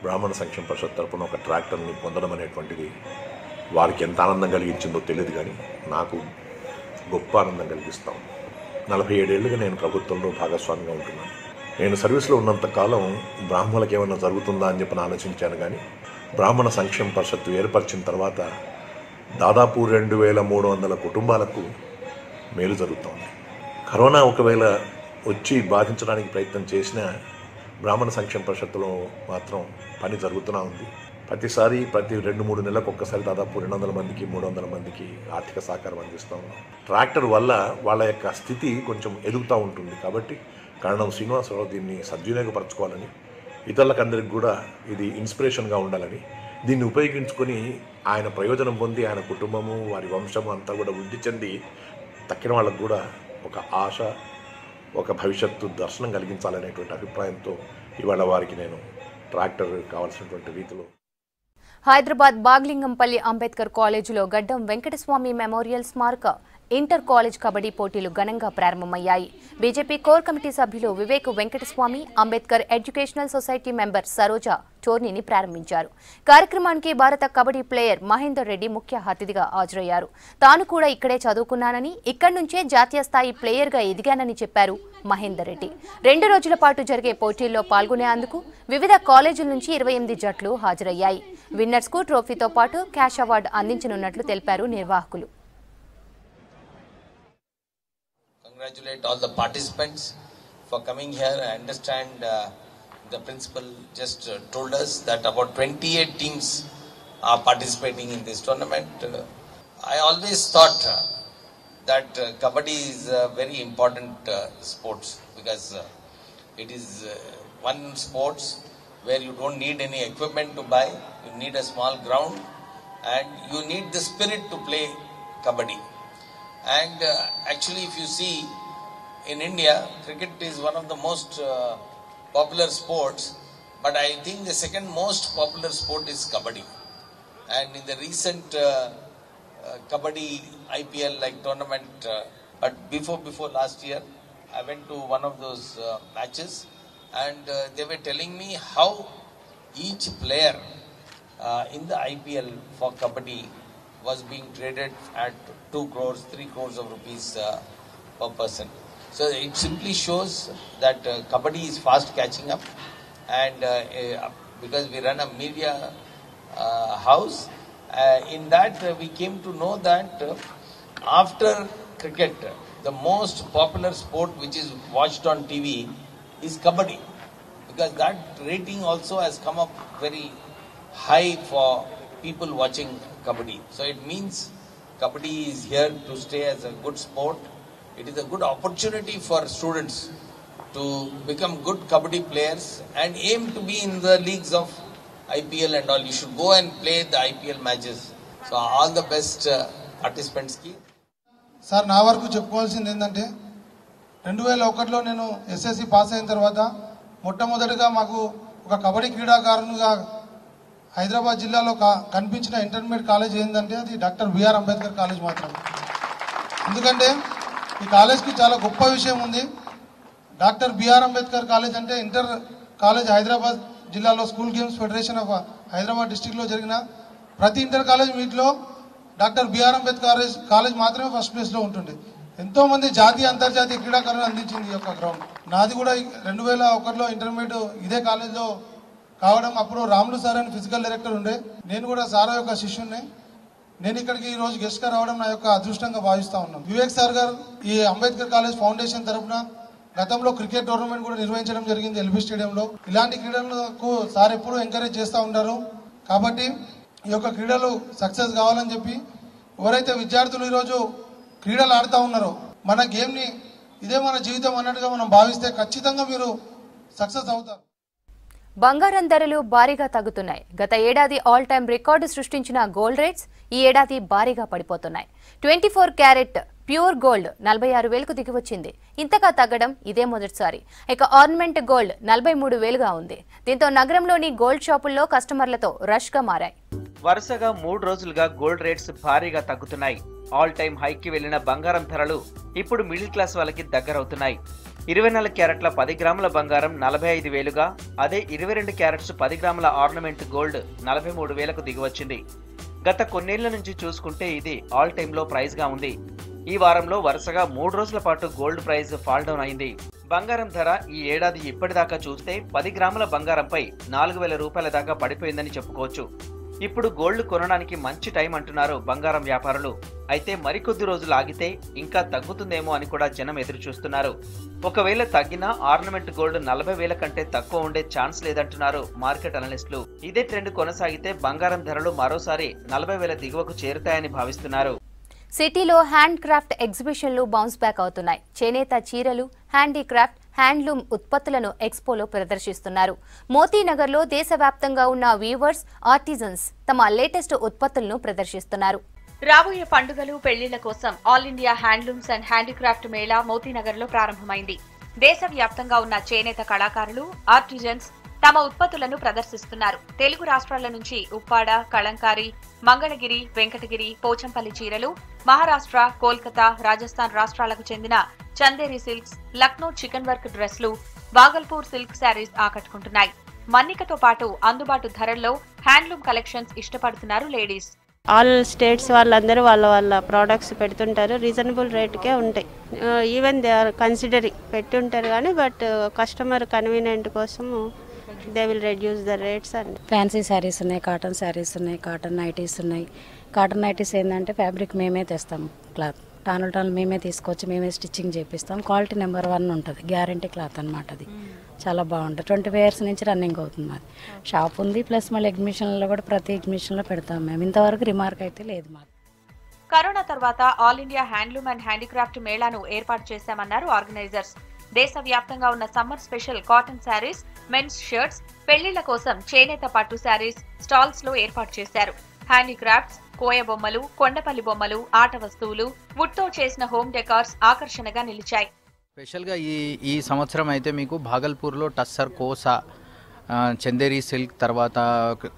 బ్రాహ్మణ సంక్షేమ పరిషత్ తరపున ఒక ట్రాక్టర్ని పొందడం అనేటువంటిది వారికి ఎంత ఆనందం కలిగించిందో తెలియదు, కానీ నాకు గొప్ప ఆనందం కలిగిస్తాం. 47 ఏళ్ళుగా నేను ప్రభుత్వంలో భాగస్వామిగా ఉంటున్నాను. నేను సర్వీస్లో ఉన్నంత కాలం బ్రాహ్మణులకు ఏమైనా జరుగుతుందా అని చెప్పి ఆలోచించాను, కానీ బ్రాహ్మణ సంక్షేమ పరిషత్తు ఏర్పరిచిన తర్వాత దాదాపు 2,300 కుటుంబాలకు మేలు జరుగుతోంది. కరోనా ఒకవేళ వచ్చి బాధించడానికి ప్రయత్నం చేసినా బ్రాహ్మణ సంక్షేమ పరిషత్తులో మాత్రం పని జరుగుతూనే ఉంది. ప్రతి 2-3 నెలలకు ఒక్కసారి దాదాపు 200 మందికి 300 మందికి ఆర్థిక సహకారం అందిస్తూ ఉన్నాం. ట్రాక్టర్ వల్ల వాళ్ళ యొక్క స్థితి కొంచెం ఎదుగుతూ ఉంటుంది. కాబట్టి కరణం శ్రీనివాసరావు దీన్ని సద్వినియోగపరచుకోవాలని, ఇతరులకందరికి కూడా ఇది ఇన్స్పిరేషన్గా ఉండాలని, దీన్ని ఉపయోగించుకొని ఆయన ప్రయోజనం పొంది ఆయన కుటుంబము వారి వంశము అంతా కూడా వృద్ధి చెంది తక్కిన వాళ్ళకు కూడా ఒక ఆశ, ఒక భవిష్యత్తు దర్శనం కలిగించాలనేటువంటి అభిప్రాయంతో ఇవాళ వారికి నేను ట్రాక్టర్ కావాల్సినటువంటి రీతిలో. హైదరాబాద్ బాగ్లింగంపల్లి అంబేద్కర్ కాలేజీలో గడ్డం వెంకటస్వామి మెమోరియల్ స్మారక ఇంటర్ కాలేజ్ కబడ్డీ పోటీలు ఘనంగా ప్రారంభమయ్యాయి. బీజేపీ కోర్ కమిటీ సభ్యులు Vivek Venkataswamy, Ambedkar educational society member Saroja టోర్నీని ప్రారంభించారు. కార్యక్రమానికి భారత కబడ్డీ ప్లేయర్ మహేందర్ రెడ్డి ముఖ్య అతిథిగా హాజరయ్యారు. తాను కూడా ఇక్కడే చదువుకున్నానని, ఇక్కడి నుంచే జాతీయ స్థాయి ప్లేయర్గా ఎదిగానని చెప్పారు మహేందర్ రెడ్డి. 2 రోజుల పాటు జరిగే పోటీల్లో పాల్గొనేందుకు వివిధ కాలేజీల నుంచి 28 జట్లు హాజరయ్యాయి. విన్నర్స్ కు ట్రోఫీతో పాటు క్యాష్ అవార్డు అందించనున్నట్లు తెలిపారు నిర్వాహకులు. Congratulate all the participants for coming here. I understand the principal just told us that about 28 teams are participating in this tournament. I always thought that kabaddi is a very important sport because it is one sport where you don't need any equipment to buy. You need a small ground and you need the spirit to play kabaddi. And actually, if you see in India, cricket is one of the most popular sports, but I think the second most popular sport is kabaddi. And in the recent kabaddi IPL like tournament, but before last year, I went to one of those matches, and they were telling me how each player in the IPL for kabaddi was being traded at 2 crores, 3 crores of rupees per person. So it simply shows that kabaddi is fast catching up, and because we run a media house, in that we came to know that after cricket, the most popular sport which is watched on TV is kabaddi, because that rating also has come up very high for people watching kabaddi. So it means kabaddi is here to stay as a good sport. It is a good opportunity for students to become good kabaddi players and aim to be in the leagues of IPL and all. You should go and play the IPL matches. So all the best participants ki. Sir నా వరకు చెప్పుకోవాల్సింది ఏంటంటే 2001లో నేను ఎస్ఎస్సి పాస్ అయిన తర్వాత మొట్టమొదటిగా మాకు ఒక కబడ్డీ క్రీడాకారునిగా హైదరాబాద్ జిల్లాలో కనిపించిన ఇంటర్మీడియట్ కాలేజ్ ఏంటంటే అది డాక్టర్ బిఆర్ అంబేద్కర్ కాలేజ్ మాత్రం. ఎందుకంటే ఈ కాలేజ్కి చాలా గొప్ప విషయం ఉంది. డాక్టర్ బిఆర్ అంబేద్కర్ కాలేజ్ అంటే ఇంటర్ కాలేజ్ హైదరాబాద్ జిల్లాలో school games federation of Hyderabad డిస్టిక్లో జరిగిన ప్రతి ఇంటర్ కాలేజ్ మీట్లో డాక్టర్ బిఆర్ అంబేద్కర్ కాలేజ్ మాత్రమే ఫస్ట్ ప్లేస్లో ఉంటుంది. ఎంతోమంది జాతీయ అంతర్జాతీయ క్రీడాకారులను అందించింది ఈ యొక్క గ్రౌండ్. నాది కూడా 2001లో ఇంటర్మీడియట్ ఇదే కాలేజ్లో కావడం. అప్పుడు రాములు సార్ అని ఫిజికల్ డైరెక్టర్ ఉండే, నేను కూడా సార్ యొక్క శిష్యుడిని. నేను ఇక్కడికి ఈ రోజు గెస్ట్ గా రావడం నా యొక్క అదృష్టంగా భావిస్తా ఉన్నాను. వివేక్ సార్ గారు ఈ అంబేద్కర్ కాలేజ్ ఫౌండేషన్ తరఫున గతంలో క్రికెట్ టోర్నమెంట్ కూడా నిర్వహించడం జరిగింది ఎల్బీ స్టేడియంలో. ఇలాంటి క్రీడలకు సార్ ఎప్పుడూ ఎంకరేజ్ చేస్తూ ఉంటారు. కాబట్టి ఈ యొక్క క్రీడలు సక్సెస్ కావాలని చెప్పి ఎవరైతే విద్యార్థులు ఈరోజు క్రీడలు ఆడుతూ ఉన్నారో మన గేమ్ని ఇదే మన జీవితం అన్నట్టుగా మనం భావిస్తే ఖచ్చితంగా మీరు సక్సెస్ అవుతారు. బంగారం ధరలు భారీగా తగ్గుతున్నాయి. గత ఏడాది ఆల్ టైమ్ రికార్డు సృష్టించిన గోల్డ్ రేట్స్ ఈ ఏడాది భారీగా పడిపోతున్నాయి. 24 క్యారెట్ ప్యూర్ గోల్డ్ 46,000కు దిగివచ్చింది. ఇంతగా తగ్గడం ఇదే మొదటిసారి. ఇక ఆర్నమెంట్ గోల్డ్ 43,000గా ఉంది. దీంతో నగరంలోని గోల్డ్ షాపుల్లో కస్టమర్లతో రష్గా మారాయి. వరుసగా 3 రోజులుగా గోల్డ్ రేట్స్ భారీగా తగ్గుతున్నాయి. ఆల్ టైమ్ హైకి వెళ్లిన బంగారం ధరలు ఇప్పుడు మిడిల్ క్లాస్ వాళ్ళకి దగ్గరవుతున్నాయి. 24 క్యారెట్ల 10 గ్రాముల బంగారం 45,000గా, అదే 22 క్యారెట్స్ 10 గ్రాముల ఆర్నమెంట్ గోల్డ్ 43,000కు దిగివచ్చింది. గత కొన్నేళ్ల నుంచి చూసుకుంటే ఇది ఆల్ టైమ్లో ప్రైస్గా ఉంది. ఈ వారంలో వరుసగా 3 రోజుల పాటు గోల్డ్ ప్రైస్ ఫాల్ డౌన్ అయింది. బంగారం ధర ఈ ఏడాది ఇప్పటిదాకా చూస్తే 10 గ్రాముల బంగారంపై 4,000 రూపాయల దాకా పడిపోయిందని చెప్పుకోవచ్చు. ఇప్పుడు గోల్డ్ కొనడానికి మంచి టైం అంటున్నారు బంగారం వ్యాపారులు. అయితే మరికొద్ది రోజులు ఆగితే ఇంకా తగ్గుతుందేమో అని కూడా జనం ఎదురు చూస్తున్నారు. ఒకవేళ తగ్గినా ఆర్నమెంట్ గోల్డ్ 40,000 కంటే తక్కువ ఉండే ఛాన్స్ లేదంటున్నారు మార్కెట్ అనలిస్టులు. ఇదే ట్రెండ్ కొనసాగితే బంగారం ధరలు మరోసారి 40,000 దిగువకు చేరుతాయని భావిస్తున్నారు. సిటీలో హ్యాండ్ క్రాఫ్ట్ ఎగ్జిబిషన్లు బౌన్స్ బ్యాక్ అవుతున్నాయి. చేనేత చీరలు, హ్యాండీక్రాఫ్ట్, హ్యాండ్లూమ్ ఉత్పత్తులను ఎక్స్పోలో ప్రదర్శిస్తున్నారు. మోతీనగర్లో దేశవ్యాప్తంగా ఉన్న వీవర్స్, ఆర్టిజన్స్ తమ లేటెస్ట్ ఉత్పత్తులను ప్రదర్శిస్తున్నారు. రాబోయే పండుగలు, పెళ్లిళ్ల కోసం all India handlooms and handicraft mela మోతీనగర్లో ప్రారంభమైంది. దేశవ్యాప్తంగా ఉన్న చేనేత కళాకారులు, ఆర్టిజన్స్ తమ ఉత్పత్తులను ప్రదర్శిస్తున్నారు. తెలుగు రాష్ట్రాల నుంచి ఉప్పాడ, కళంకారి, మంగళగిరి, వెంకటగిరి, పోచంపల్లి చీరలు, మహారాష్ట్ర, కోల్కతా, రాజస్థాన్ రాష్ట్రాలకు చెందిన Chanderi silks, Lucknow chicken work డ్రెస్లు, బాగల్పూర్ సిల్క్ శారీస్ ఆకట్టుకుంటున్నాయి. మన్నికతో పాటు అందుబాటు ధరల్లో హ్యాండ్లూమ్ కలెక్షన్స్ ఇష్టపడుతున్నారు లేడీస్. ఆల్ స్టేట్స్ వాళ్ళందరూ వాళ్ళ ప్రోడక్ట్స్ పెడుతుంటారు. రీజనబుల్ రేట్కే ఉంటాయి. ఈవెన్ దే ఆర్ కన్సిడరింగ్ పెట్టుంటారు కానీ బట్ కస్టమర్ కన్వీనియంట్ కోసము they will reduce the rates. And fancy saris ఉన్నాయి, కాటన్ శారీస్ ఉన్నాయి, కాటన్ నైటీస్ ఉన్నాయి. కాటన్ నైటీస్ ఏంటంటే ఫ్యాబ్రిక్ మేమే తెస్తాము, క్లాత్ టానులు మేమే తీసుకొచ్చి మేమే స్టిచ్చింగ్ చేపిస్తాం. క్వాలిటీ నెంబర్ 1 ఉంటుంది, గ్యారంటీ క్లాత్ అనమాట. అది చాలా బాగుంటుంది. 25 years నుంచి రన్నింగ్ అవుతుంది. మాది షాప్ ఉంది, ప్లస్ మళ్ళీ ఎగ్జిబిషన్లో కూడా ప్రతి ఎగ్జిబిషన్లో పెడతాం మేము. ఇంతవరకు రిమార్క్ అయితే లేదు మాకు. కరోనా తర్వాత all India handloom and handicraft మేళాను ఏర్పాటు చేశామన్నారు ఆర్గనైజర్స్. దేశవ్యాప్తంగా ఉన్న summer special cotton saris, men's shirts, పెళ్లిళ్ల కోసం చేనేత పట్టు శారీస్ స్టాల్స్ లో ఏర్పాటు చేశారు. హ్యాండీక్రాఫ్ట్స్, కోయ బొమ్మలు, కొండపల్లి బొమ్మలు, ఆట వస్తువులు, వుడ్తో చేసిన హోమ్ డెకార్స్ ఆకర్షణగా నిలిచాయి. స్పెషల్గా ఈ సంవత్సరం అయితే మీకు భాగల్పూర్లో టస్సర్, కోసా, చందేరి సిల్క్, తర్వాత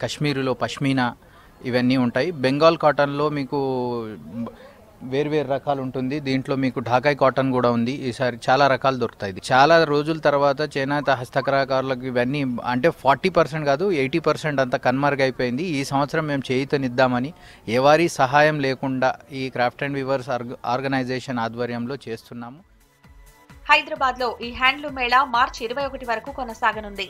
కాశ్మీరులో పష్మీనా ఇవన్నీ ఉంటాయి. బెంగాల్ కాటన్లో మీకు వేర్వేరు రకాలు ఉంటుంది. దీంట్లో మీకు ఢాకాయ్ కాటన్ కూడా ఉంది. ఈసారి చాలా రకాలు దొరుకుతాయి. చాలా రోజుల తర్వాత చేనేత హస్తకళాకారులకు ఇవన్నీ అంటే 40% కాదు 80% అంతా కన్మరుగైపోయింది. ఈ సంవత్సరం మేము చేయూతనిద్దామని ఎవరి సహాయం లేకుండా ఈ క్రాఫ్ట్ అండ్ వీవర్స్ ఆర్గనైజేషన్ ఆధ్వర్యంలో చేస్తున్నాము. హైదరాబాద్ లో ఈ హ్యాండ్లూమ్ మేళా మార్చి 21 వరకు కొనసాగనుంది.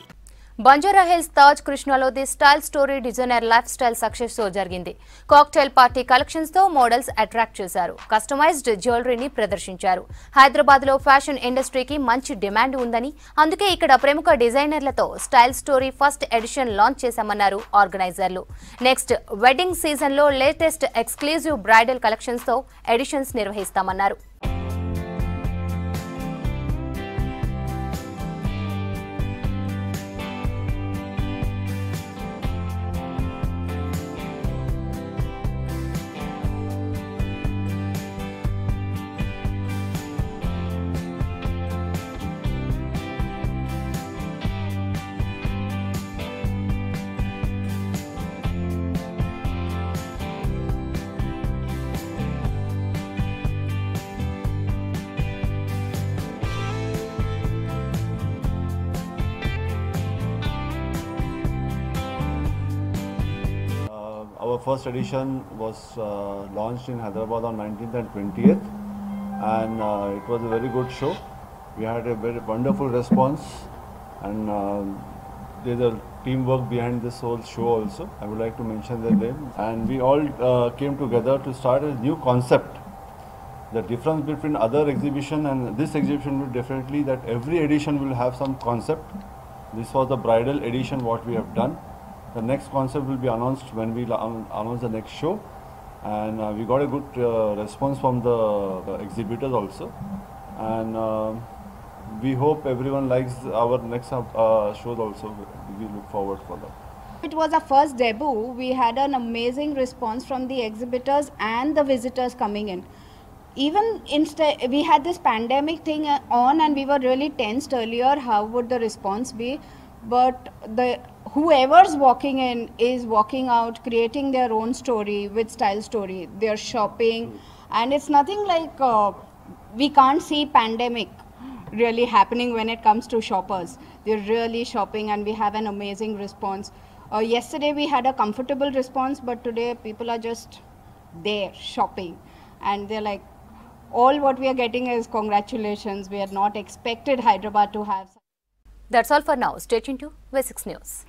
బంజారా హిల్స్ తాజ్ కృష్ణలో the style story designer life style success show జరిగింది. కాక్టైల్ పార్టీ కలెక్షన్స్ తో మోడల్స్ అట్రాక్ట్ చేశారు. కస్టమైజ్డ్ జ్యువెలరీని ప్రదర్శించారు. హైదరాబాద్ లో ఫ్యాషన్ ఇండస్ట్రీకి మంచి డిమాండ్ ఉందని, అందుకే ఇక్కడ ప్రముఖ డిజైనర్లతో style story first edition launch చేశామన్నారు ఆర్గనైజర్లు. నెక్స్ట్ వెడ్డింగ్ సీజన్ లో లేటెస్ట్ ఎక్స్క్లూజివ్ బ్రైడల్ కలెక్షన్స్ తో ఎడిషన్స్ నిర్వహిస్తామన్నారు. Our first edition was launched in Hyderabad on 19th and 20th, and it was a very good show. We had a very wonderful response, and there's a teamwork behind this whole show also. I would like to mention their name. And we all came together to start a new concept. The difference between other exhibition and this exhibition will definitely that every edition will have some concept. This was the bridal edition what we have done. The next concept will be announced when we announce the next show. And we got a good response from the exhibitors also. And we hope everyone likes our next shows also. We look forward for that. It was our first debut. We had an amazing response from the exhibitors and the visitors coming in. Even we had this pandemic thing on and we were really tensed earlier, how would the response be? But whoever's walking in is walking out, creating their own story with Style Story. They're shopping and it's nothing like we can't see pandemic really happening when it comes to shoppers. They're really shopping and we have an amazing response. Yesterday we had a comfortable response, but today people are just there shopping and they're like, all what we are getting is congratulations. We had not expected Hyderabad to have. That's all for now. Stay tuned to V6 News.